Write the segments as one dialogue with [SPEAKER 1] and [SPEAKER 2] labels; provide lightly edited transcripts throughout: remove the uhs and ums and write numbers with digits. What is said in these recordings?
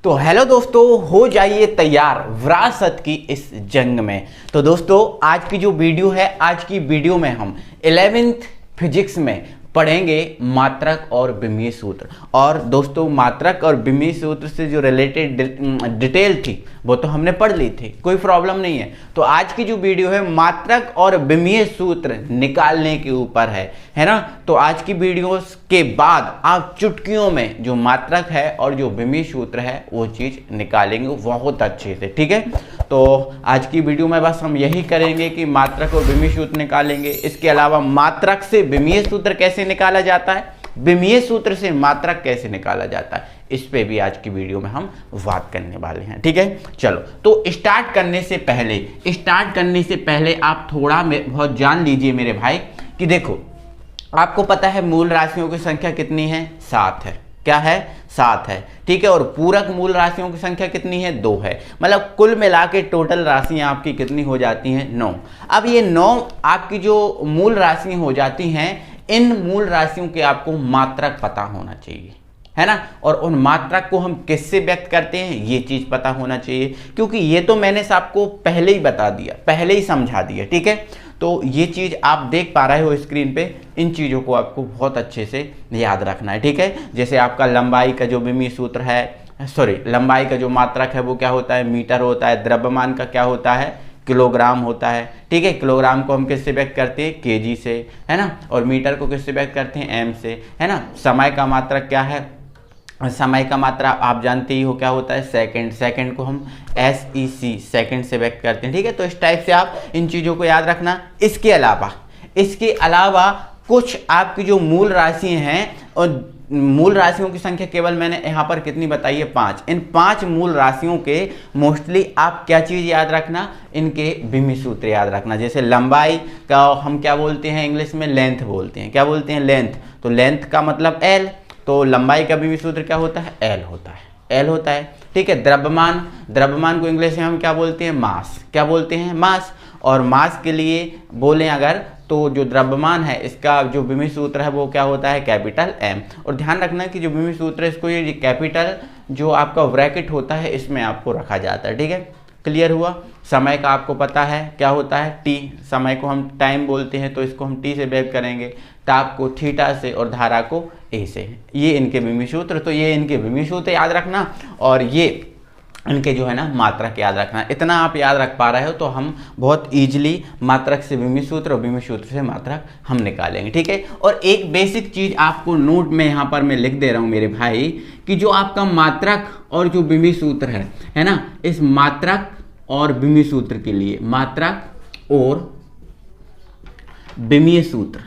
[SPEAKER 1] तो हेलो दोस्तों, हो जाइए तैयार विरासत की इस जंग में। तो दोस्तों आज की जो वीडियो है, आज की वीडियो में हम 11th फिजिक्स में पढ़ेंगे मात्रक और विमीय सूत्र। और दोस्तों मात्रक और विमीय सूत्र से जो रिलेटेड डिटेल थी वो तो हमने पढ़ ली थी, कोई प्रॉब्लम नहीं है। तो आज की जो वीडियो है मात्रक और विमीय सूत्र निकालने के ऊपर है ना। तो आज की वीडियो के बाद आप चुटकियों में जो मात्रक है और जो विमीय सूत्र है वो चीज निकालेंगे बहुत अच्छे से, ठीक है। तो आज की वीडियो में बस हम यही करेंगे कि मात्रक और विमीय सूत्र निकालेंगे। इसके अलावा मात्रक से विमीय सूत्र कैसे निकाला जाता है, विमीय सूत्र से मात्रक कैसे निकाला जाता है, इस पे भी आज की वीडियो में हम बात करने वाले हैं, ठीक है। चलो तो स्टार्ट करने से पहले आप थोड़ा बहुत जान लीजिए मेरे भाई कि देखो, आपको पता है मूल राशियों की संख्या कितनी है? 7 है। क्या है? 7 है, ठीक है। और पूरक मूल राशियों की संख्या कितनी है? 2 है। मतलब कुल मिला के टोटल राशियां आपकी कितनी हो जाती हैं? 9। अब ये 9 आपकी जो मूल राशियां हो जाती हैं, इन मूल राशियों के आपको मात्रक पता होना चाहिए, है ना। और उन मात्रक को हम किससे व्यक्त करते हैं ये चीज पता होना चाहिए, क्योंकि ये तो मैंने आपको पहले ही बता दिया, पहले ही समझा दिया, ठीक है। तो ये चीज आप देख पा रहे हो स्क्रीन पे, इन चीजों को आपको बहुत अच्छे से याद रखना है, ठीक है। जैसे आपका लंबाई का जो विमीय सूत्र है, लंबाई का जो मात्रक है वो क्या होता है? मीटर होता है। द्रव्यमान का क्या होता है? किलोग्राम होता है, ठीक है। किलोग्राम को हम किससे व्यक्त करते हैं? केजी से, है ना। और मीटर को किससे व्यक्त करते हैं? एम से, है ना। समय का मात्रक क्या है? समय का मात्रा आप जानते ही हो क्या होता है? सेकंड। सेकंड को हम SEC सेकंड से व्यक्त करते हैं, ठीक है। तो इस टाइप से आप इन चीज़ों को याद रखना। इसके अलावा कुछ आपकी जो मूल राशि हैं, और मूल राशियों की संख्या केवल मैंने यहाँ पर कितनी बताई है? 5। इन 5 मूल राशियों के मोस्टली आप क्या चीज़ याद रखना? इनके विमीय सूत्र याद रखना। जैसे लंबाई का हम क्या बोलते हैं? इंग्लिश में लेंथ बोलते हैं। क्या बोलते हैं? लेंथ। तो लेंथ का मतलब L, तो लंबाई का विमीय सूत्र क्या होता है? L होता है, ठीक है। द्रव्यमान को इंग्लिश में हम क्या बोलते हैं? मास। क्या बोलते हैं? मास। और मास के लिए बोलें अगर, तो जो द्रव्यमान है इसका जो विमीय सूत्र है वो क्या होता है? Capital M। और ध्यान रखना कि जो विमीय सूत्र है इसको ये कैपिटल जो आपका ब्रैकेट होता है इसमें आपको रखा जाता है, ठीक है। क्लियर हुआ। समय का आपको पता है क्या होता है? T। समय को हम टाइम बोलते हैं, तो इसको हम T से व्यक्त करेंगे। ताप को थीटा से और धारा को A से। ये इनके विमीय सूत्र। तो ये इनके विमीय सूत्र याद रखना, और ये इनके जो है ना मात्रक याद रखना। इतना आप याद रख पा रहे हो तो हम बहुत ईजिली मात्रक से विमीय सूत्र और विमीय सूत्र से मात्रक हम निकालेंगे, ठीक है। और एक बेसिक चीज आपको नोट में यहाँ पर मैं लिख दे रहा हूँ मेरे भाई, कि जो आपका मात्रक और जो विमीय सूत्र है ना, इस मात्रक और विमीय सूत्र के लिए, मात्रक और विमीय सूत्र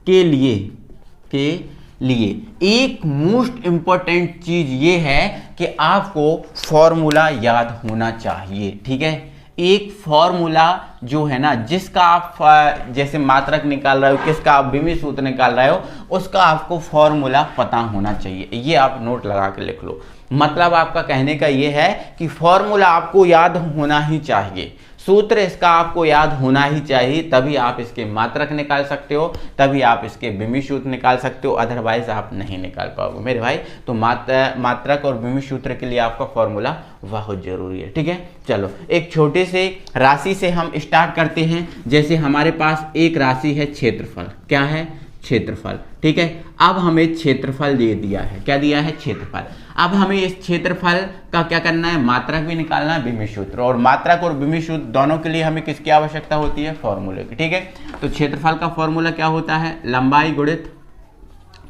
[SPEAKER 1] के लिए एक मोस्ट इंपॉर्टेंट चीज ये है कि आपको फॉर्मूला याद होना चाहिए, ठीक है। एक फॉर्मूला जो है ना, जिसका आप जैसे मात्रक निकाल रहे हो, किसका आप विमीय सूत्र निकाल रहे हो, उसका आपको फॉर्मूला पता होना चाहिए। ये आप नोट लगा के लिख लो। मतलब आपका कहने का ये है कि फॉर्मूला आपको याद होना ही चाहिए, सूत्र इसका आपको याद होना ही चाहिए, तभी आप इसके मात्रक निकाल सकते हो, तभी आप इसके विमीय सूत्र निकाल सकते हो, अदरवाइज आप नहीं निकाल पाओगे मेरे भाई। तो मात्रक और विमीय सूत्र के लिए आपका फॉर्मूला बहुत जरूरी है, ठीक है। चलो एक छोटे से राशि से हम स्टार्ट करते हैं। जैसे हमारे पास एक राशि है क्षेत्रफल। क्या है? क्षेत्रफल, ठीक है। अब हमें क्षेत्रफल दे दिया है। क्या दिया है? क्षेत्रफल। अब हमें इस क्षेत्रफल का क्या करना है? मात्रक भी निकालना है, विमीय सूत्र। और मात्रक और विमीय सूत्र दोनों के लिए हमें किसकी आवश्यकता होती है? फॉर्मूले की, ठीक है। तो क्षेत्रफल का फॉर्मूला क्या होता है? लंबाई गुणित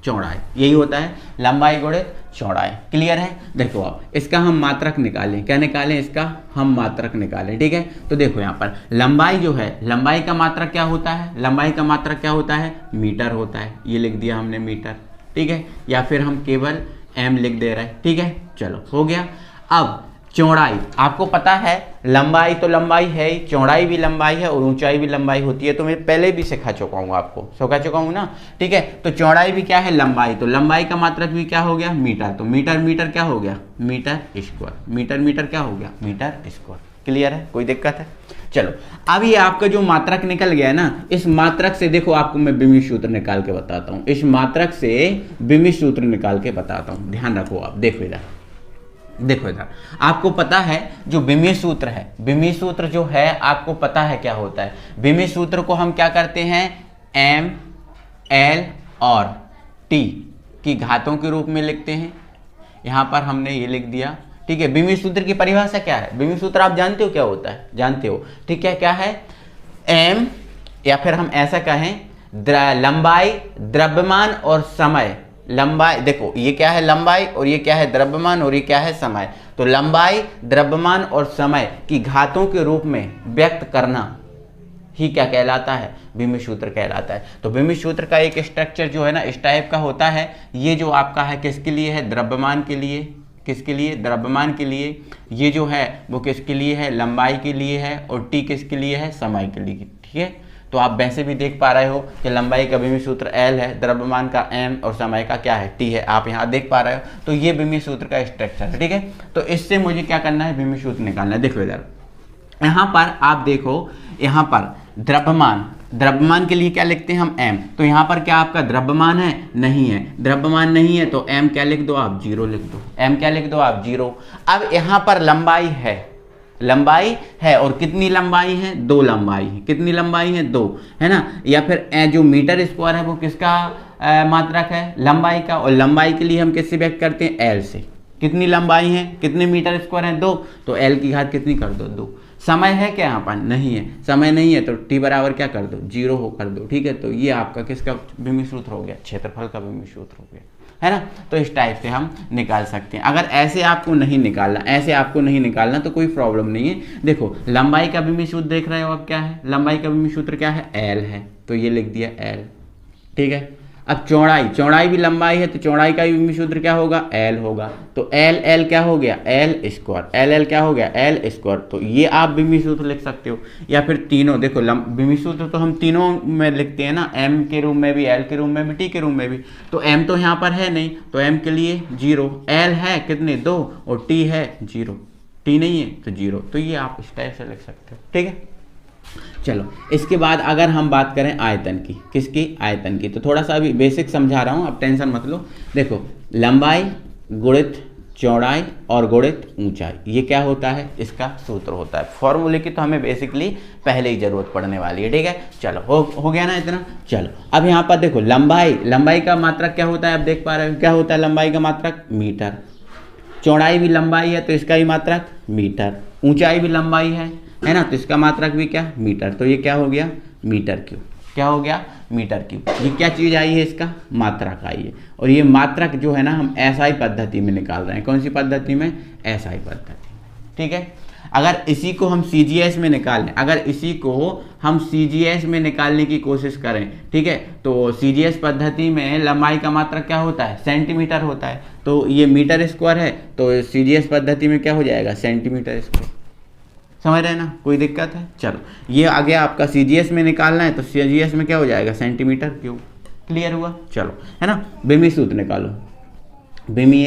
[SPEAKER 1] चौड़ाई। यही होता है, लंबाई गुणित चौड़ाई। क्लियर है। देखो अब इसका हम मात्रक निकालें। क्या निकालें? इसका हम मात्रक निकालें, ठीक है। तो देखो यहाँ पर लंबाई जो है, लंबाई का मात्रक क्या होता है? लंबाई का मात्रक क्या होता है? मीटर होता है। ये लिख दिया हमने मीटर, ठीक है। या फिर हम केवल M लिख दे रहे हैं, ठीक है। चलो हो गया। अब चौड़ाई आपको पता है, लंबाई तो लंबाई है ही, चौड़ाई भी लंबाई है और ऊंचाई भी लंबाई होती है। तो मैं पहले भी सिखा चुका हूँ, आपको सिखा चुका हूँ ना, ठीक है। तो चौड़ाई भी क्या है? लंबाई। तो लंबाई का मात्रक भी क्या हो गया? मीटर। तो मीटर क्या हो गया? Metre square. मीटर क्या हो गया? Metre square. क्लियर है? कोई दिक्कत है? चलो अब ये आपका जो मात्रक निकल गया ना, इस मात्रक से देखो आपको मैं बिमी सूत्र निकाल के बताता हूं, इस मात्रक से बिमी सूत्र निकाल के बताता हूं, ध्यान रखो आप। देखो इधर, देखो इधर, आपको पता है जो बिमी सूत्र है, बिमी सूत्र जो है आपको पता है क्या होता है। बिमी सूत्र को हम क्या करते हैं, एम एल और टी की घातों के रूप में लिखते हैं। यहां पर हमने ये लिख दिया, ठीक है। बिमी सूत्र की परिभाषा क्या है, बिमी सूत्र आप जानते हो क्या होता है, जानते हो, ठीक है। क्या है, एम, या फिर हम ऐसा कहें लंबाई, द्रव्यमान और समय। लंबाई, देखो ये क्या है लंबाई और ये क्या है द्रव्यमान और ये क्या है समय। तो लंबाई, द्रव्यमान और समय की घातों के रूप में व्यक्त करना ही क्या कहलाता है, बिमी सूत्र कहलाता है। तो बिमी सूत्र का एक स्ट्रक्चर जो है ना इस टाइप का होता है। ये जो आपका है किसके लिए है, द्रव्यमान के लिए, किसके लिए, द्रव्यमान के लिए। ये जो है वो किसके लिए है, लंबाई के लिए है, और टी किसके लिए है, समय के लिए, ठीक है। तो आप वैसे भी देख पा रहे हो कि लंबाई का बिमी सूत्र एल है, द्रव्यमान का एम और समय का क्या है, टी है, आप यहाँ देख पा रहे हो। तो ये बिमी सूत्र का स्ट्रक्चर है, ठीक है। तो इससे मुझे क्या करना है, बिमी सूत्र निकालना है। देखो इधर, यहाँ पर आप देखो, यहाँ पर द्रव्यमान, द्रव्यमान के लिए क्या लिखते हैं हम, एम। तो यहाँ पर क्या आपका द्रव्यमान है, नहीं है, द्रव्यमान नहीं है, तो एम क्या लिख दो आप, 0 लिख दो, एम क्या लिख दो आप, 0। अब यहाँ पर लंबाई है, लंबाई है, और कितनी लंबाई है, 2 लंबाई है, कितनी लंबाई है, 2, है ना। या फिर जो मीटर स्क्वायर है वो किसका मात्रक है, लंबाई का, और लंबाई के लिए हम किससे व्यक्त करते हैं, एल से। कितनी लंबाई है, कितने मीटर स्क्वायर है, 2, तो एल की घात कितनी कर दो, 2। समय है क्या यहाँ पर, नहीं है, समय नहीं है, तो टी बराबर क्या कर दो, 0 हो कर दो, ठीक है। तो ये आपका किसका बिमी सूत्र हो गया, क्षेत्रफल का बिमी सूत्र हो गया, है ना। तो इस टाइप से हम निकाल सकते हैं। अगर ऐसे आपको नहीं निकालना, ऐसे आपको नहीं निकालना तो कोई प्रॉब्लम नहीं है। देखो लंबाई का बिमी सूत्र देख रहे हो आप, क्या है, लंबाई का बिमी सूत्र क्या है, एल है, तो ये लिख दिया एल, ठीक है। अब चौड़ाई, चौड़ाई भी लंबाई है, तो चौड़ाई का बिमी सूत्र क्या होगा, एल होगा। तो एल एल क्या हो गया, एल स्क्वायर, एल एल क्या हो गया, एल स्क्वायर। तो ये आप बिमी सूत्र लिख सकते हो। या फिर तीनों, देखो बिमी सूत्र तो हम तीनों में लिखते हैं ना, एम के रूप में भी, एल के रूप में भी, टी के रूप में भी। तो एम तो यहाँ पर है नहीं, तो एम के लिए 0, एल है कितने, 2, और टी है 0, टी नहीं है तो 0। तो ये आप इस टाइप से लिख सकते हो, ठीक है। चलो इसके बाद अगर हम बात करें आयतन की, किसकी, आयतन की, तो थोड़ा सा अभी बेसिक समझा रहा हूं, अब टेंशन मत लो। देखो लंबाई गुणित चौड़ाई और गुणित ऊंचाई, ये क्या होता है, इसका सूत्र होता है। फॉर्मूले की तो हमें बेसिकली पहले ही जरूरत पड़ने वाली है, ठीक है। चलो हो गया ना इतना। चलो अब यहाँ पर देखो लंबाई, लंबाई का मात्रक क्या होता है, अब देख पा रहे हो क्या होता है लंबाई का मात्रक, मीटर। चौड़ाई भी लंबाई है तो इसका भी मात्रक मीटर, ऊंचाई भी लंबाई है ना, तो इसका मात्रक भी क्या, मीटर। तो ये क्या हो गया, मीटर क्यूब, क्या हो गया, मीटर क्यूब। ये क्या चीज़ आई है, इसका मात्रक आई है। और ये मात्रक जो है ना हम एसआई पद्धति में निकाल रहे हैं, कौन सी पद्धति में, एसआई पद्धति, ठीक है। अगर इसी को हम सीजीएस में निकालें, अगर इसी को हम सीजीएस में निकालने की कोशिश करें, ठीक है, तो सीजीएस पद्धति में लंबाई का मात्रक क्या होता है, सेंटीमीटर होता है। तो ये मीटर स्क्वायर है, तो सीजीएस पद्धति में क्या हो जाएगा, सेंटीमीटर स्क्वायर। समझ रहे ना, कोई दिक्कत है। चलो ये आ गया आपका सीजीएस में निकालना है, तो सीजीएस में क्या हो जाएगा, सेंटीमीटर क्यूब। क्लियर हुआ, चलो, है ना। बिमी सूत्र निकालो, बिमी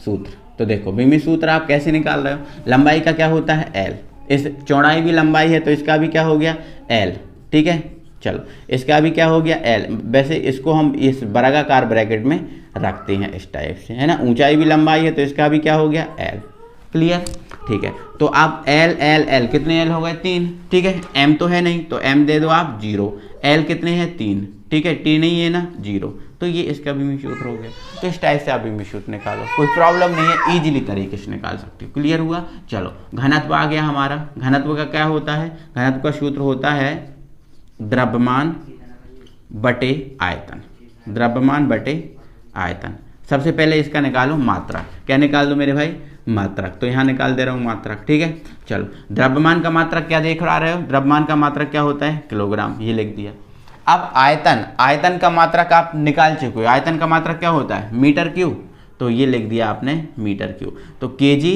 [SPEAKER 1] सूत्र। तो देखो बिमी सूत्र आप कैसे निकाल रहे हो, लंबाई का क्या होता है, एल। इस चौड़ाई भी लंबाई है तो इसका भी क्या हो गया, एल, ठीक है। चलो इसका भी क्या हो गया, एल। वैसे इसको हम इस वर्गाकार ब्रैकेट में रखते हैं इस टाइप से, है ना। ऊंचाई भी लंबाई है तो इसका भी क्या हो गया, एल। क्लियर, ठीक है। तो आप एल एल एल, कितने एल हो गए, 3, ठीक है। एम तो है नहीं तो एम दे दो आप 0, एल कितने हैं, 3, ठीक है, टी नहीं है ना, 0। तो ये इसका बिमी सूत्र हो गया। तो इस टाइप से आप बिमी सूत्र निकालो, कोई प्रॉब्लम नहीं है, इजीली तरीके से निकाल सकते हो। क्लियर हुआ, चलो घनत्व आ गया हमारा। घनत्व का क्या होता है, घनत्व का सूत्र होता है द्रव्यमान बटे आयतन, द्रव्यमान बटे आयतन। सबसे पहले इसका निकालो मात्रा, क्या निकाल दो मेरे भाई, मात्रक। तो यहाँ निकाल दे रहा हूँ मात्रक, ठीक है। चलो द्रव्यमान का मात्रक क्या देख रहे हो, द्रव्यमान का मात्रक क्या होता है, किलोग्राम, ये लिख दिया। अब आयतन, आयतन का मात्रक आप निकाल चुके हो, आयतन का मात्रक क्या होता है, मीटर क्यूब। तो ये लिख दिया आपने मीटर क्यूब। तो केजी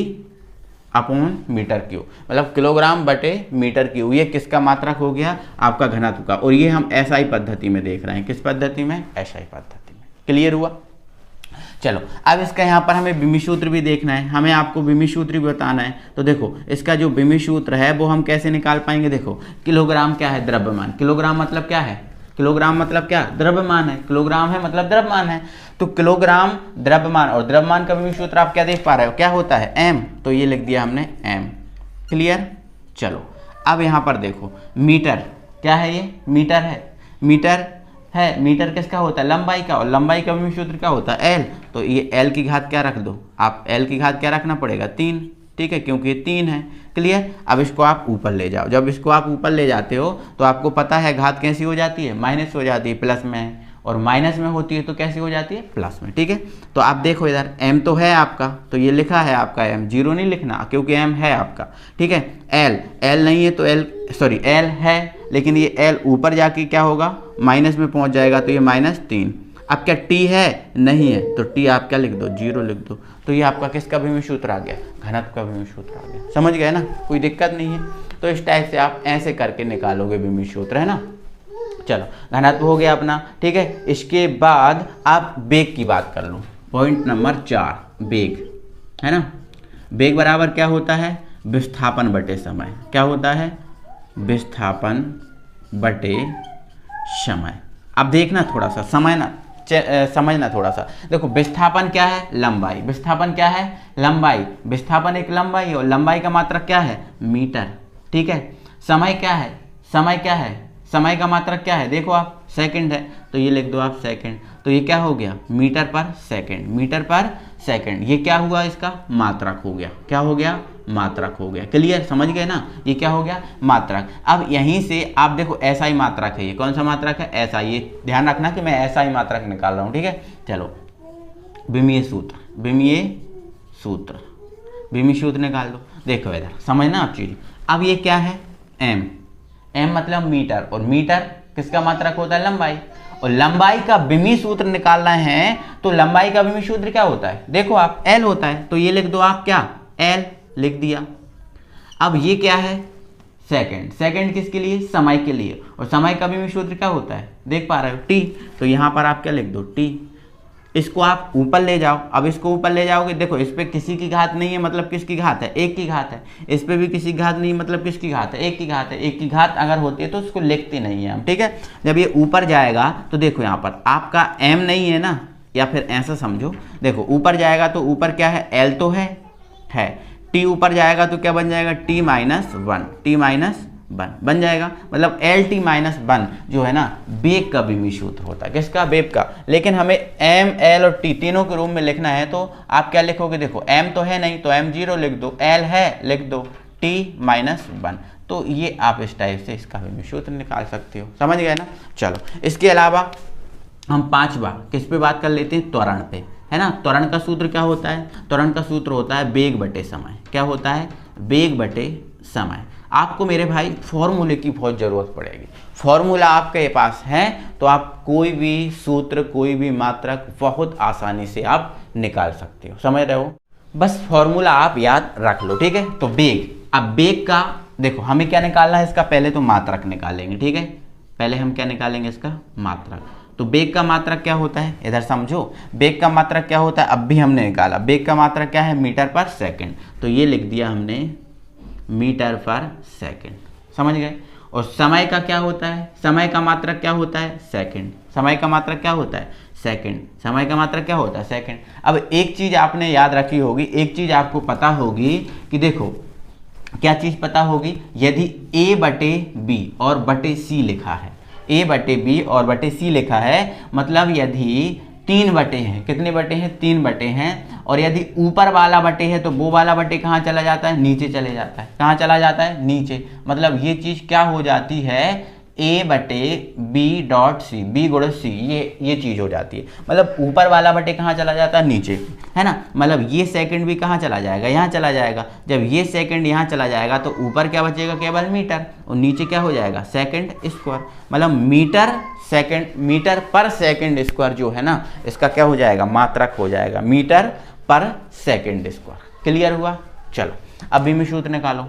[SPEAKER 1] अपॉन मीटर क्यूब, मतलब किलोग्राम बटे मीटर क्यूब। ये किसका मात्रक हो गया, आपका घनत्व का। और ये हम एसआई पद्धति में देख रहे हैं, किस पद्धति में, एसआई पद्धति में। क्लियर हुआ, चलो अब इसका यहाँ पर हमें बिमी सूत्र भी देखना है, हमें आपको बिमी सूत्र भी बताना है। तो देखो इसका जो बिमी सूत्र है वो हम कैसे निकाल पाएंगे। देखो किलोग्राम क्या है, द्रव्यमान। किलोग्राम मतलब क्या है, किलोग्राम मतलब क्या, द्रव्यमान है। किलोग्राम है मतलब द्रव्यमान है। तो किलोग्राम द्रव्यमान, और द्रव्यमान का बिमी सूत्र आप क्या देख पा रहे हो, क्या होता है, एम। तो ये लिख दिया हमने एम। क्लियर। चलो अब यहाँ पर देखो मीटर क्या है, ये मीटर है। मीटर है, मीटर किसका होता है, लंबाई का, और लंबाई का भी सूत्र क्या होता है, एल। तो ये एल की घात क्या रख दो आप, एल की घात क्या रखना पड़ेगा, 3। ठीक है, क्योंकि ये 3 है। क्लियर। अब इसको आप ऊपर ले जाओ, जब इसको आप ऊपर ले जाते हो तो आपको पता है घात कैसी हो जाती है, माइनस हो जाती है, प्लस में है, और माइनस में होती है तो कैसी हो जाती है, प्लस में। ठीक है, तो आप देखो इधर एम तो है आपका, तो ये लिखा है आपका एम, जीरो नहीं लिखना क्योंकि एम है आपका। ठीक है, एल, एल नहीं है तो एल, सॉरी एल है, लेकिन ये एल ऊपर जाके क्या होगा, माइनस में पहुंच जाएगा, तो ये -3। अब क्या टी है, नहीं है, तो टी आप क्या लिख दो, 0 लिख दो। तो ये आपका किसका भूमि सूत्र आ गया, घनत्व का भूमि सूत्र आ गया। समझ गए ना, कोई दिक्कत नहीं है। तो इस टाइप से आप ऐसे करके निकालोगे भूमि सूत्र, है ना। चलो घनत्व हो गया अपना। ठीक है, इसके बाद आप बेग की बात कर लो। पॉइंट नंबर 4, बेग, है ना। बेग बराबर क्या होता है, विस्थापन बटे समय। क्या होता है, विस्थापन बटे समय। अब देखना थोड़ा सा, समय ना समझना थोड़ा सा। देखो विस्थापन क्या है, लंबाई। विस्थापन क्या है, लंबाई। विस्थापन एक लंबाई है, और लंबाई का मात्रक क्या है, मीटर। ठीक है, समय क्या है, समय क्या है, समय का मात्रक क्या है, देखो आप, सेकंड है, तो ये लिख दो आप सेकंड। तो ये क्या हो गया, मीटर पर सेकंड, मीटर पर सेकंड। ये क्या हुआ, इसका मात्रक हो गया। क्या हो गया, मात्रक हो गया। क्लियर, समझ गए ना, ये क्या हो गया, मात्रक। अब यहीं से आप देखो ऐसा ही मात्रक है, ये कौन सा मात्रक है, ऐसा। ये ध्यान रखना कि मैं ऐसा ही मात्रक निकाल रहा हूँ। ठीक है, चलो विमीय सूत्र, विमीय सूत्र, विमीय सूत्र निकाल दो। देखो इधर समझना आप चीज। अब ये क्या है, एम, एम मतलब मीटर, और मीटर किसका मात्रक होता है, लंबाई। और लंबाई का विमीय सूत्र निकालना है, तो लंबाई का विमीय सूत्र क्या होता है, देखो आप, एल होता है। तो ये लिख दो आप क्या, एल लिख दिया। अब ये क्या है, सेकंड। सेकंड किसके लिए, समय के लिए। और समय का विमीय सूत्र क्या होता है, देख पा रहे हो, टी। तो यहां पर आप क्या लिख दो, टी। इसको आप ऊपर ले जाओ। अब इसको ऊपर ले जाओगे, देखो इस पे किसी की घात नहीं है, मतलब किसकी घात है, एक की घात है। इस पे भी किसी की घात नहीं, मतलब किसकी घात है, एक की घात है। एक की घात अगर होती है तो उसको लिखते नहीं है हम। ठीक है, जब ये ऊपर जाएगा तो देखो यहाँ पर आपका एम नहीं है ना, या फिर ऐसा समझो, देखो ऊपर जाएगा तो ऊपर क्या है, एल तो है। टी ऊपर जाएगा तो क्या बन जाएगा, टी माइनस 1, टी माइनस 1 बन जाएगा। मतलब एल टी माइनस 1 जो है ना, बेग का विमीय सूत्र होता है। किसका, वेग का। लेकिन हमें एम, एल और टी तीनों के रूप में लिखना है, तो आप क्या लिखोगे, देखो एम तो है नहीं तो एम 0 लिख दो, एल है लिख दो, टी माइनस 1। तो ये आप इस टाइप से इसका विमीय सूत्र निकाल सकते हो। समझ गए ना। चलो इसके अलावा हम 5वां किस पे बात कर लेते हैं, त्वरण पे, है ना। त्वरण का सूत्र क्या होता है, त्वरण का सूत्र होता है वेग बटे समय। क्या होता है, वेग बटे समय। आपको मेरे भाई फॉर्मूले की बहुत ज़रूरत पड़ेगी। फॉर्मूला आपके पास है तो आप कोई भी सूत्र, कोई भी मात्रक बहुत आसानी से आप निकाल सकते हो। समझ रहे हो, बस फॉर्मूला आप याद रख लो। ठीक है, तो वेग, अब वेग का देखो हमें क्या निकालना है, इसका पहले तो मात्रक निकालेंगे। ठीक है, पहले हम क्या निकालेंगे, इसका मात्रक। तो वेग का मात्रक क्या होता है, इधर समझो, वेग का मात्रक क्या होता है, अब भी हमने निकाला। वेग का मात्रक क्या है, मीटर पर सेकंड। तो ये लिख दिया हमने मीटर पर सेकंड। समझ गए। और समय का क्या होता है, समय का मात्रक क्या होता है, सेकंड। समय का मात्रक क्या होता है, सेकंड। समय का मात्रक क्या होता है, सेकंड। अब एक चीज आपने याद रखी होगी, एक चीज आपको पता होगी कि देखो क्या चीज पता होगी, यदि a बटे b और बटे c लिखा है, a बटे b और बटे c लिखा है, मतलब यदि 3 बटे हैं, कितने बटे हैं, 3 बटे हैं, और यदि ऊपर वाला बटे है तो वो वाला बटे कहाँ चला जाता है, नीचे चले जाता है। कहाँ चला जाता है, नीचे। मतलब ये चीज क्या हो जाती है, a बटे b डॉट सी, b गुणे c, ये चीज हो जाती है। मतलब ऊपर वाला बटे कहाँ चला जाता है, नीचे, है ना। मतलब ये सेकंड भी कहाँ चला जाएगा, यहाँ चला जाएगा। जब ये सेकंड यहाँ चला जाएगा तो ऊपर क्या बचेगा, केवल मीटर, और नीचे क्या हो जाएगा, सेकंड स्क्वायर। मतलब मीटर सेकंड, मीटर पर सेकंड स्क्वायर जो है ना, इसका क्या हो जाएगा, मात्रक हो जाएगा, मीटर पर सेकंड स्क्वायर। क्लियर हुआ। चलो अब विमीय सूत्र निकालो।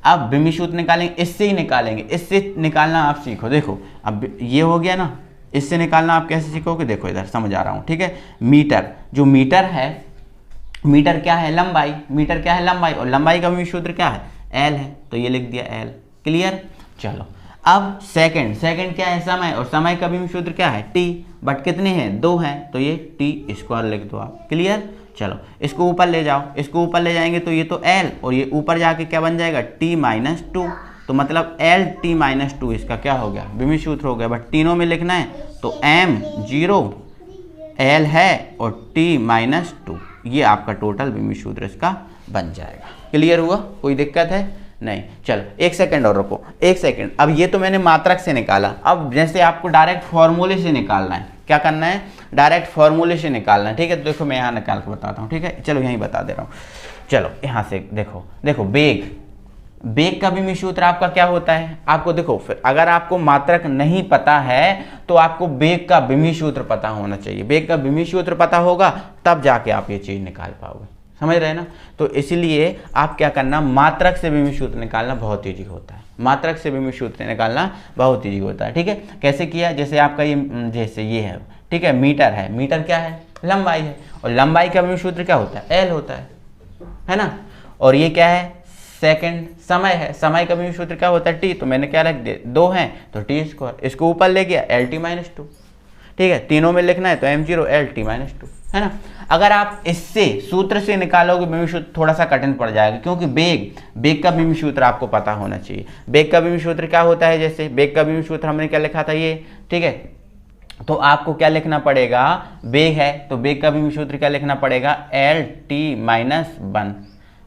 [SPEAKER 1] अब विमीय सूत्र निकालेंगे, इससे ही निकालेंगे, इससे निकालना आप सीखो। देखो अब ये हो गया ना, इससे निकालना आप कैसे सीखोगे, देखो इधर समझ आ रहा हूँ, ठीक है। मीटर, जो मीटर है, मीटर क्या है, लंबाई, मीटर क्या है, लंबाई, और लंबाई का भी सूत्र क्या है, एल है, तो ये लिख दिया एल। क्लियर। चलो अब सेकंड, सेकंड क्या है, समय, और समय का भी सूत्र क्या है, टी, बट कितने हैं, 2 हैं, तो ये टी स्क्वायर लिख दो आप। क्लियर। चलो इसको ऊपर ले जाओ, इसको ऊपर ले जाएंगे तो ये तो एल, और ये ऊपर जाके क्या बन जाएगा, टी माइनस 2, तो मतलब एल टी माइनस 2 इसका क्या हो गया, विमित सूत्र हो गया। बट तीनों में लिखना है तो एम 0 एल है और टी माइनस 2, ये आपका टोटल विमित सूत्र इसका बन जाएगा। क्लियर हुआ, कोई दिक्कत है नहीं। चलो एक सेकंड और रुको, एक सेकंड। अब ये तो मैंने मात्रक से निकाला, अब जैसे आपको डायरेक्ट फॉर्मूले से निकालना है, क्या करना है, डायरेक्ट फॉर्मूले से निकालना है, ठीक है। तो देखो मैं यहाँ निकाल के बताता हूँ, ठीक है, चलो यहीं बता दे रहा हूँ। चलो यहाँ से देखो, देखो बेग, बेग का भी सूत्र आपका क्या होता है, आपको देखो, फिर अगर आपको मात्रक नहीं पता है तो आपको बेग का विमी सूत्र पता होना चाहिए। बेग का विमी सूत्र पता होगा तब जाके आप ये चीज निकाल पाओगे, समझ रहे हैं ना। तो इसलिए आप क्या करना, मात्रक से विमी सूत्र निकालना बहुत ईजी होता है, मात्रक से विमी सूत्र निकालना बहुत ईजी होता है, ठीक है। कैसे किया, जैसे आपका ये, जैसे ये है, ठीक है, मीटर है, मीटर क्या है, लंबाई है, और लंबाई का विमी सूत्र क्या होता है, एल होता है ना। और ये क्या है, सेकंड, समय है, समय का भी सूत्र क्या होता है, टी, तो मैंने क्या रख दिया, 2 हैं तो टी स्क्वायर, इसको ऊपर ले गया एल टी माइनस 2, ठीक है। तीनों में लिखना है तो एम 0 एल टी माइनस 2, है ना। अगर आप इससे सूत्र से निकालोगे विमी सूत्र थोड़ा सा कठिन पड़ जाएगा, क्योंकि बेग का विमी सूत्र आपको पता होना चाहिए। बेग का विमी सूत्र क्या होता है, जैसे बेग का विमी सूत्र हमने क्या लिखा था, ये, ठीक है। तो आपको क्या लिखना पड़ेगा, बेग है तो बेग का विमी सूत्र क्या लिखना पड़ेगा, एल टी माइनस 1,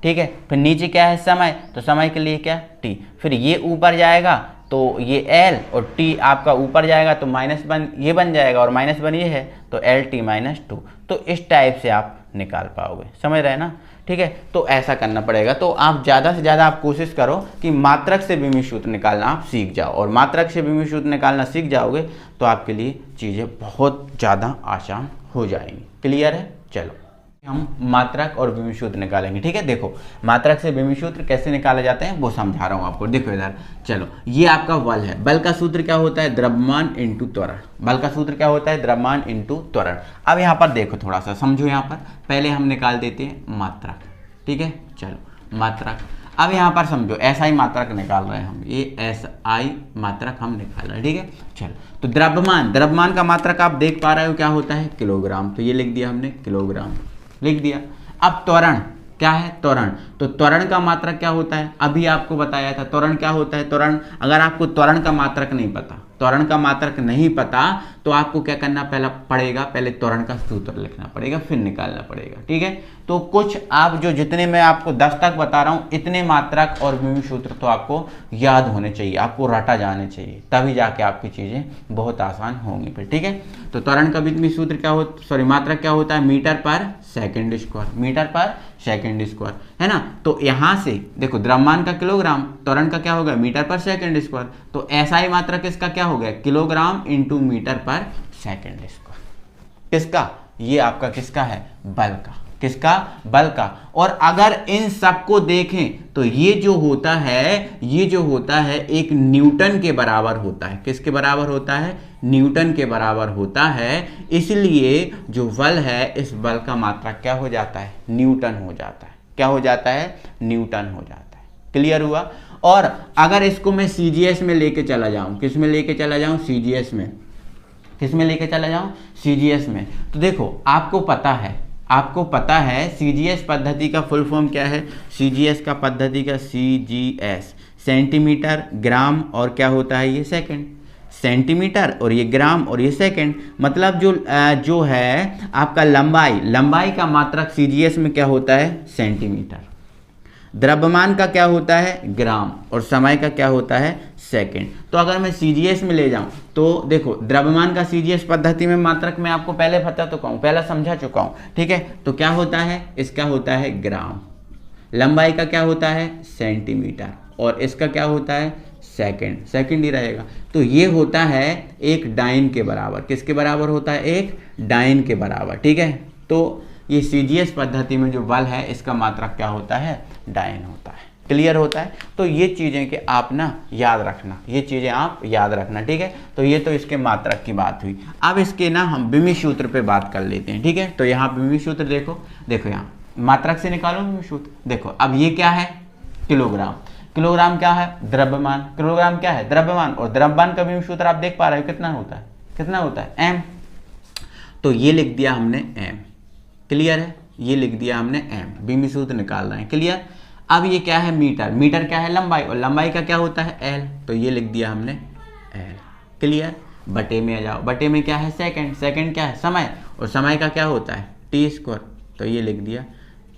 [SPEAKER 1] ठीक है। फिर नीचे क्या है, समय, तो समय के लिए क्या, टी, फिर ये ऊपर जाएगा तो ये एल और टी आपका ऊपर जाएगा तो -1 ये बन जाएगा, और -1 ये है तो एल टी माइनस 2। तो इस टाइप से आप निकाल पाओगे, समझ रहे हैं ना, ठीक है। तो ऐसा करना पड़ेगा। तो आप ज़्यादा से ज़्यादा आप कोशिश करो कि मात्रक से विमी सूत्र निकालना आप सीख जाओ, और मात्रक से विमी सूत्र निकालना सीख जाओगे तो आपके लिए चीज़ें बहुत ज़्यादा आसान हो जाएंगी। क्लियर है। चलो हम मात्रक और विमी सूत्र निकालेंगे, ठीक है। देखो मात्रक से विमी सूत्र कैसे निकाले जाते हैं वो समझा रहा हूँ आपको। देखो इधर, चलो ये आपका बल है, बल का सूत्र क्या होता है, द्रव्यमान इंटू त्वरण। बल का सूत्र क्या होता है, द्रव्यमान इंटू त्वरण। अब यहाँ पर देखो, थोड़ा सा समझो, यहाँ पर पहले हम निकाल देते हैं मात्रक, ठीक है। चलो मात्रक, अब यहाँ पर समझो SI मात्रक निकाल रहे हैं हम, ये SI मात्रक हम निकाल रहे हैं, ठीक है। चलो तो द्रव्यमान, द्रव्यमान का मात्रक आप देख पा रहे हो क्या होता है, किलोग्राम, तो ये लिख दिया हमने, किलोग्राम लिख दिया। अब त्वरण क्या है, त्वरण, तो त्वरण का मात्रक क्या होता है, अभी आपको बताया था त्वरण क्या होता है। त्वरण, अगर आपको त्वरण का मात्रक नहीं पता, त्वरण का मात्रक नहीं पता तो आपको क्या करना पड़ेगा, पहले त्वरण का सूत्र लिखना पड़ेगा, फिर निकालना पड़ेगा, ठीक है। तो कुछ आप जो जितने मैं आपको 10 तक बता रहा हूँ, इतने मात्रक और विमी सूत्र तो आपको याद होने चाहिए, आपको रटा जाने चाहिए, तभी जाके आपकी चीजें बहुत आसान होंगी फिर, ठीक है। तो त्वरण का विमी सूत्र क्या होता, सॉरी मात्रक क्या होता है, मीटर पर सेकंड स्क्वायर, मीटर पर सेकंड स्क्वायर, है ना। तो यहाँ से देखो द्रव्यमान का किलोग्राम, त्वरण का क्या होगा, मीटर पर सेकंड स्क्वायर, तो SI मात्रक इसका क्या हो गया, किलोग्राम इंटू मीटर पर सेकंड स्क्वायर। किसका, ये आपका किसका है, बल का, किसका, बल का। और अगर इन सबको देखें तो ये जो होता है, ये जो होता है एक न्यूटन के बराबर होता है, किसके बराबर होता है, न्यूटन के बराबर होता है। इसलिए जो बल है, इस बल का मात्रक क्या हो जाता है, न्यूटन हो जाता है, क्या हो जाता है, न्यूटन हो जाता है। क्लियर हुआ। और अगर इसको मैं CGS में लेके चला जाऊं, किस में लेके चला जाऊं, CGS में, किस में लेके चला जाऊं, CGS में, तो देखो आपको पता है, आपको पता है CGS पद्धति का फुल फॉर्म क्या है, CGS का पद्धति का CGS, सेंटीमीटर, ग्राम और क्या होता है ये सेकंड, सेंटीमीटर और ये ग्राम और ये सेकंड। मतलब जो है आपका लंबाई, लंबाई का मात्रक CGS में क्या होता है, सेंटीमीटर, द्रव्यमान का क्या होता है, ग्राम, और समय का क्या होता है, सेकंड। तो अगर मैं CGS में ले जाऊं तो देखो द्रव्यमान का CGS पद्धति में मात्रक मैं आपको पहले बता चुका हूं, पहला समझा चुका हूं, ठीक है। तो क्या होता है, इसका होता है ग्राम, लंबाई का क्या होता है, सेंटीमीटर, और इसका क्या होता है, सेकंड, सेकंड ही रहेगा। तो ये होता है एक डाइन के बराबर, किसके बराबर होता है, एक डाइन के बराबर, ठीक है। तो ये CGS पद्धति में जो बल है इसका मात्रक क्या होता है, डाइन होता है। क्लियर होता है। तो ये चीज़ें कि आप ना याद रखना, ये चीज़ें आप याद रखना, ठीक है। तो ये तो इसके मात्रक की बात हुई। अब इसके ना हम विमी सूत्र पे बात कर लेते हैं, ठीक है। तो यहाँ विमी सूत्र देखो यहाँ मात्रक से निकालो विमी सूत्र। देखो अब ये क्या है, किलोग्राम। किलोग्राम क्या है, द्रव्यमान। किलोग्राम क्या है, द्रव्यमान। और द्रव्यमान का विमी सूत्र आप देख पा रहे हो कितना होता है, एम। तो ये लिख दिया हमने एम, क्लियर है। ये लिख दिया हमने एम, विमी सूत्र निकाल रहे हैं, क्लियर। अब ये क्या है, मीटर। मीटर क्या है, लंबाई। और लंबाई का क्या होता है, एल। तो ये लिख दिया हमने एल, क्लियर। बटे में आ जाओ, बटे में क्या है, सेकंड। सेकंड क्या है, समय। और समय का क्या होता है, टी स्क्वायर। तो ये लिख दिया,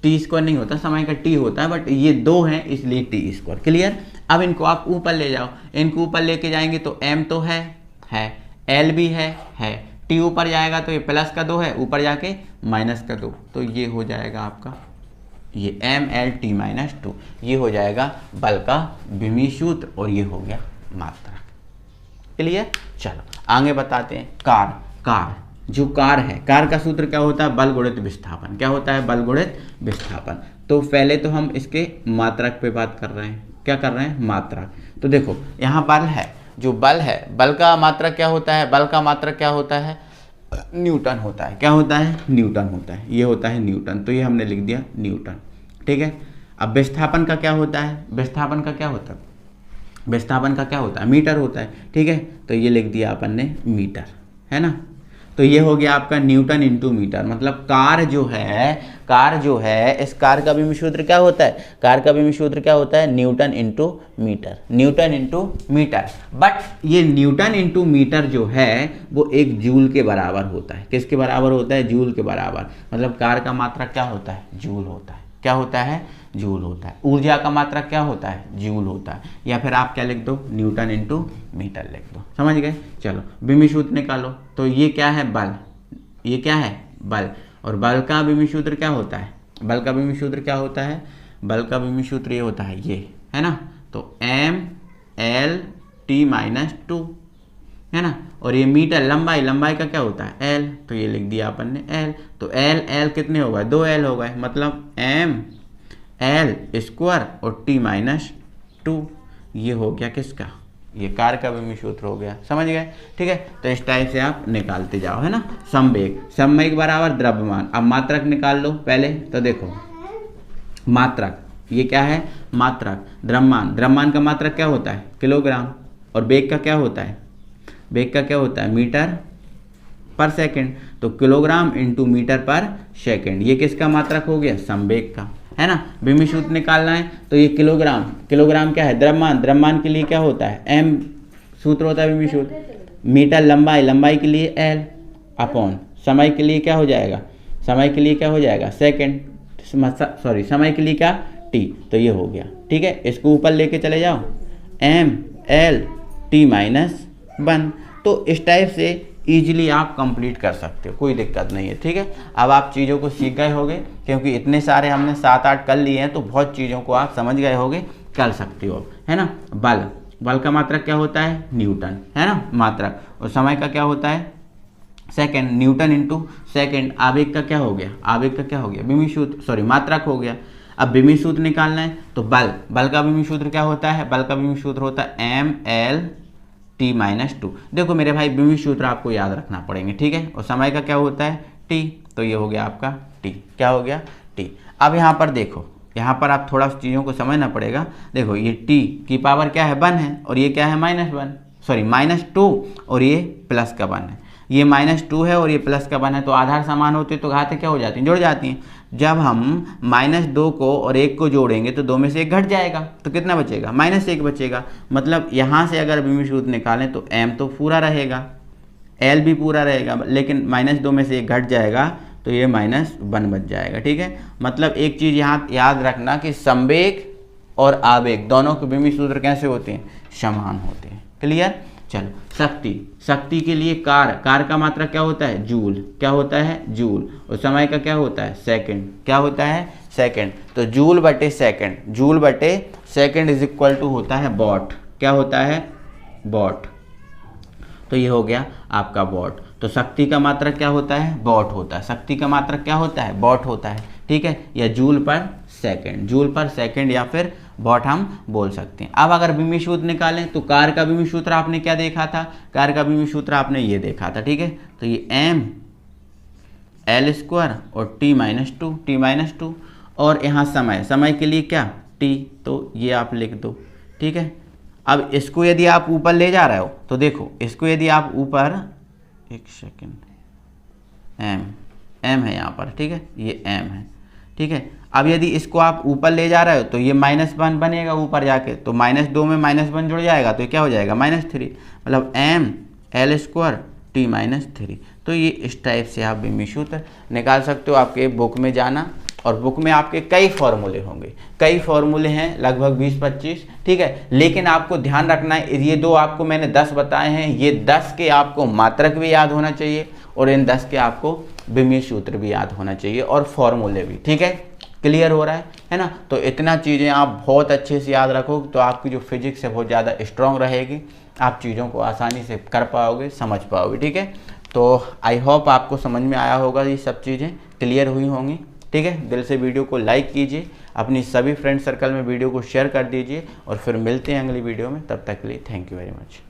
[SPEAKER 1] टी स्क्वायर नहीं होता, समय का टी होता है, बट ये दो हैं इसलिए टी स्क्वायर, क्लियर। अब इनको आप ऊपर ले जाओ, इनको ऊपर लेके जाएंगे तो एम तो है, एल भी है, टी ऊपर जाएगा तो ये प्लस का 2 है, ऊपर जाके माइनस का 2। तो ये हो जाएगा आपका ये एम एल टी माइनस 2, ये हो जाएगा बल का विमी सूत्र और ये हो गया मात्रक, क्लियर। चलो आगे बताते हैं। कार जो कार है, कार का सूत्र क्या होता है, बल गुणित विस्थापन। क्या होता है, बल गुणित विस्थापन। तो पहले तो हम इसके मात्रक पे बात कर रहे हैं, क्या कर रहे हैं, मात्रक। तो देखो यहाँ बल है, जो बल है, बल का मात्रक क्या होता है, बल का मात्रक क्या होता है, न्यूटन होता है। क्या होता है, न्यूटन होता है, ये होता है न्यूटन। तो ये हमने लिख दिया न्यूटन, ठीक है। अब विस्थापन का क्या होता है, विस्थापन का क्या होता है, मीटर होता है, ठीक है। तो ये लिख दिया अपन ने मीटर, है ना। तो ये हो गया आपका न्यूटन इंटू मीटर। मतलब कार जो है इस कार का विमी सूत्र क्या होता है, कार का विमी सूत्र क्या होता है, न्यूटन इंटू मीटर। बट ये न्यूटन इंटू मीटर जो है वो एक जूल के बराबर होता है। किसके बराबर होता है, जूल के बराबर। मतलब कार का मात्रक क्या होता है, जूल होता है। क्या होता है, जूल होता है। ऊर्जा का मात्रक क्या होता है, जूल होता है। या फिर आप क्या लिख दो, न्यूटन इंटू मीटर लिख दो, समझ गए। चलो विमी सूत्र निकालो। तो ये क्या है, बल। ये क्या है, बल। और बल का विमी सूत्र क्या होता है, बल का विमी सूत्र क्या होता है, बल का विमी सूत्र ये होता है, ये है ना। तो एम एल टी माइनस 2, है ना। और ये मीटर, लंबाई का क्या होता है, एल। तो ये लिख दिया अपन ने एल। तो एल कितने हो गए, 2 हो गए। मतलब एम एल स्क्वायर और टी माइनस 2, ये हो गया किसका, ये कार का विमी सूत्र हो गया, समझ गए, ठीक है। तो इस टाइप से आप निकालते जाओ, है ना। संवेग बराबर द्रव्यमान। अब मात्रक निकाल लो पहले। तो देखो मात्रक, ये क्या है, मात्रक। द्रव्यमान का मात्रक क्या होता है, किलोग्राम। और वेग का क्या होता है, मीटर पर सेकंड। तो किलोग्राम इंटू मीटर पर सेकंड, ये किसका मात्रक हो गया, संवेग का, है ना। विमी सूत्र निकालना है तो ये किलोग्राम क्या है, द्रव्यमान के लिए क्या होता है, एम सूत्र होता है विमी सूत्र। मीटर लंबाई के लिए एल अपॉन समय के लिए क्या हो जाएगा, सेकंड। समय के लिए क्या, टी। तो ये हो गया, ठीक है। इसको ऊपर लेके चले जाओ, एम एल टी माइनस 1। तो इस टाइप से ईजिली आप कंप्लीट कर सकते हो, कोई दिक्कत नहीं है, ठीक है। अब आप चीज़ों को सीख गए होगे, क्योंकि इतने सारे हमने 7-8 कर लिए हैं, तो बहुत चीज़ों को आप समझ गए होगे, कर सकते हो, है ना। बल का मात्रक क्या होता है, न्यूटन, है ना, मात्रक। और समय का क्या होता है, सेकंड। Newton into second. आवेग का क्या हो गया, विमी सूत्र, मात्रक हो गया। अब विमी सूत्र निकालना है तो बल का विमी सूत्र क्या होता है, बल का विमी सूत्र होता है एम एल टी माइनस 2। देखो मेरे भाई विमी सूत्र आपको याद रखना पड़ेंगे, ठीक है। और समय का क्या होता है, टी। तो ये हो गया आपका टी, क्या हो गया, टी। अब यहाँ पर देखो, यहाँ पर आप थोड़ा चीज़ों को समझना पड़ेगा। देखो ये टी की पावर क्या है, 1 है, और ये क्या है, -2, और ये प्लस का 1 है। ये -2 है और ये प्लस का 1 है। तो आधार समान होते तो घातें क्या हो जाती हैं, जुड़ जाती हैं। जब हम -2 को और 1 को जोड़ेंगे तो 2 में से 1 घट जाएगा, तो कितना बचेगा, -1 बचेगा। मतलब यहाँ से अगर विमी सूत्र निकालें तो m तो पूरा रहेगा, l भी पूरा रहेगा, लेकिन -2 में से 1 घट जाएगा तो ये -1 बच जाएगा, ठीक है। मतलब एक चीज़ यहाँ याद रखना कि संवेग और आवेग दोनों के विमी सूत्र कैसे होते हैं, समान होते हैं, क्लियर। चलो शक्ति के लिए कार का मात्रक क्या होता है, जूल। क्या होता है, जूल। और समय का क्या होता है, सेकंड। क्या होता है, सेकंड। तो जूल बटे सेकंड इज इक्वल टू होता है वॉट। क्या होता है, वॉट। तो ये हो गया आपका वॉट। तो शक्ति का मात्रक क्या होता है, वॉट होता है। शक्ति का मात्रक क्या होता है, वॉट होता है, ठीक है। या जूल पर सेकंड या फिर वॉट हम बोल सकते हैं। अब अगर विमीय सूत्र निकालें तो कार का विमीय सूत्र आपने क्या देखा था, कार का विमीय सूत्र आपने ये देखा था, ठीक है। तो ये m L² और t-2 और यहाँ समय के लिए क्या t, तो ये आप लिख दो, ठीक है। अब इसको यदि आप ऊपर ले जा रहे हो तो देखो, इसको यदि आप ऊपर, एक सेकेंड, m है यहाँ पर, ठीक है, ये m है, ठीक है। अब यदि इसको आप ऊपर ले जा रहे हो तो ये -1 बनेगा ऊपर जाके, तो -2 में -1 जुड़ जाएगा तो ये क्या हो जाएगा -3, मतलब m L² t-3। तो ये इस टाइप से आप विमीय सूत्र निकाल सकते हो। आपके बुक में जाना और बुक में आपके कई फॉर्मूले होंगे, कई फॉर्मूले हैं, लगभग 20-25, ठीक है। लेकिन आपको ध्यान रखना है, ये 2 आपको मैंने 10 बताए हैं, ये 10 के आपको मात्रक भी याद होना चाहिए और इन 10 के आपको विमीय सूत्र भी याद होना चाहिए और फॉर्मूले भी, ठीक है। क्लियर हो रहा है ना। तो इतना चीज़ें आप बहुत अच्छे से याद रखो तो आपकी जो फिजिक्स है बहुत ज़्यादा स्ट्रांग रहेगी, आप चीज़ों को आसानी से कर पाओगे, समझ पाओगे, ठीक है। तो आई होप आपको समझ में आया होगा, ये सब चीज़ें क्लियर हुई होंगी, ठीक है। दिल से वीडियो को लाइक कीजिए, अपनी सभी फ्रेंड सर्कल में वीडियो को शेयर कर दीजिए और फिर मिलते हैं अगली वीडियो में। तब तक के लिए थैंक यू वेरी मच।